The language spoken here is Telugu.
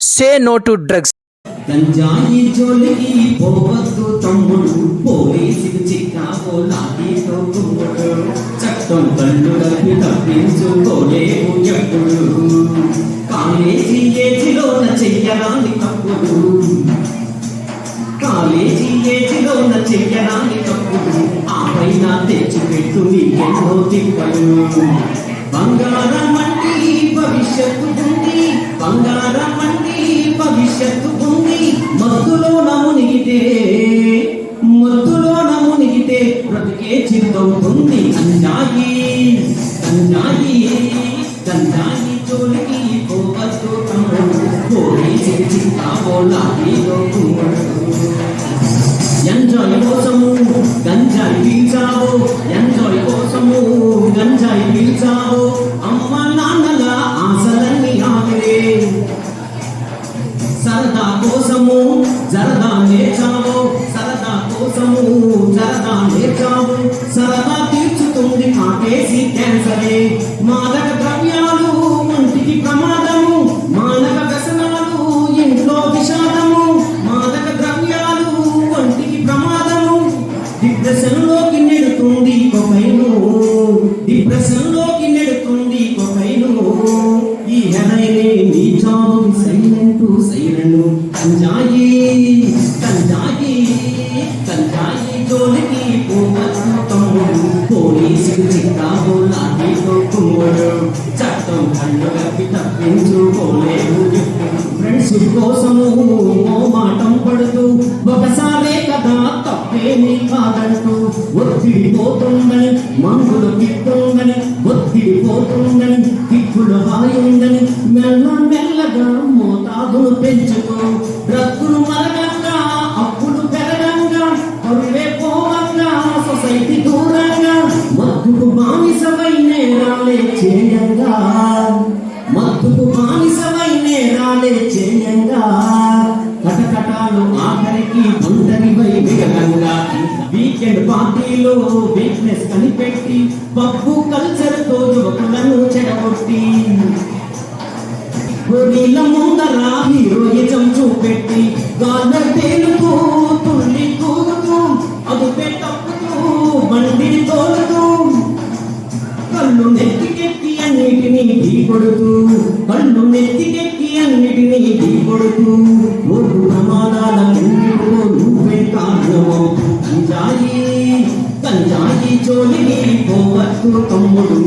Say no to drugs. గంజాయి జోలికి పోవద్దు తమ్ముడు, పోలీసుకు చిక్కావో లాఠీతో కుమ్ముడు, చట్టం కళ్ళుడకి తప్పించుకోలేవు ఎప్పుడు, కాలేజీ ఏజిలోన చెయ్యరాని తప్పుడు, కాలేజీ ఏజిలోన చెయ్యరాని తప్పుడు, ఆ పైన తెచ్చిపెట్టు నీకెన్నో తిప్పలు. బంగారం అంటే భవిష్యత్తు ఉంది, బంగారం అంటే భవిష్యత్తు ఉంది, మత్తులోన మునిగితే బ్రతికే చిత్తవుతుంది. గంజాయి గంజాయి గంజాయి జోలికి పోవద్దు తమ్ముడు, పోలీసుకి చిక్కావో లాఠీతో కుమ్ముడు. ఎంజాయ్ కోసము గంజాయి పీల్చావు, ఎంజాయ్ కోసము గంజాయి పీల్చావు, అమ్మ నాన్నల ఆశలన్నీ ఆవిరే. సరదా కోసము జరదా నేర్చావు, సరదా కోసము జరదా నేర్చావు, సరదా తీర్చుతుంది కాటేసి క్యాన్సరే. మాదక ద్రవ్యాలు ఒంటికి ప్రమాదము, మానవ వ్యసనాలు ఇంట్లో విషాదము, మాదక ద్రవ్యాలు ఒంటికి ప్రమాదము, డిప్రెషన్ లోకి నెడుతుంది కొకైను, డిప్రెషన్ లోకి నెడుతుంది కొకైను. ఈ హెరైనే నీ చావుకి సైలెంట్ సైరను. గంజాయి గంజాయి గంజాయి జోలికి పోవద్దు తమ్ముడు, పోలీసుకు చిక్కావో లాఠీతో కుమ్ముడు, చట్టం కళ్ళు కప్పి తప్పించుకోలేవు. ఫ్రెండ్స్ కోసము మోమాటం పడుతూ ఒకసారే కదా తప్పేమీ కాదంటూ, ఒత్తిడి పోతుందని మందులు కిట్టుందని, ఒత్తిడి పోతుందని కిక్కులు హాయుందని, మెల్ల మెల్లగా మోతాదును పెంచుతూ, డ్రగ్గులు మరగంగా అప్పులు పెరగంగా, పరువే పోవంగా సొసైటీ దూరంగా, మత్తుకు బానిసవై నేరాలే చేయంగా, మత్తుకు బానిసవై నేరాలే చేయంగా, కటకటాలు ఆఖరికి ఒంటరివై విగలంగా, వీకెండ్ పార్టీలో వీక్నెస్ కనిపెట్టి, పప్పు కల్చర్ తో యువకులను చెడగొట్టి, నీళ్ళ ముందర హీరోయిజం చూపెట్టి, గార్డర్ తేలుతూ తుల్లి కూరుతూ, అదుపే తప్పుతూ బండిని తోలుతూ, కళ్ళు నెత్తికెక్కి అన్నిటినీ ఢీకొడుతూ, కళ్ళు నెత్తికెక్కి అన్నిటినీ ఢీకొడుతూ, రోడ్డు ప్రమాదాల ఎన్నిటిలో నువ్వే కారణమవు. గంజాయి గంజాయి జోలికి పోవద్దు తమ్ముడు,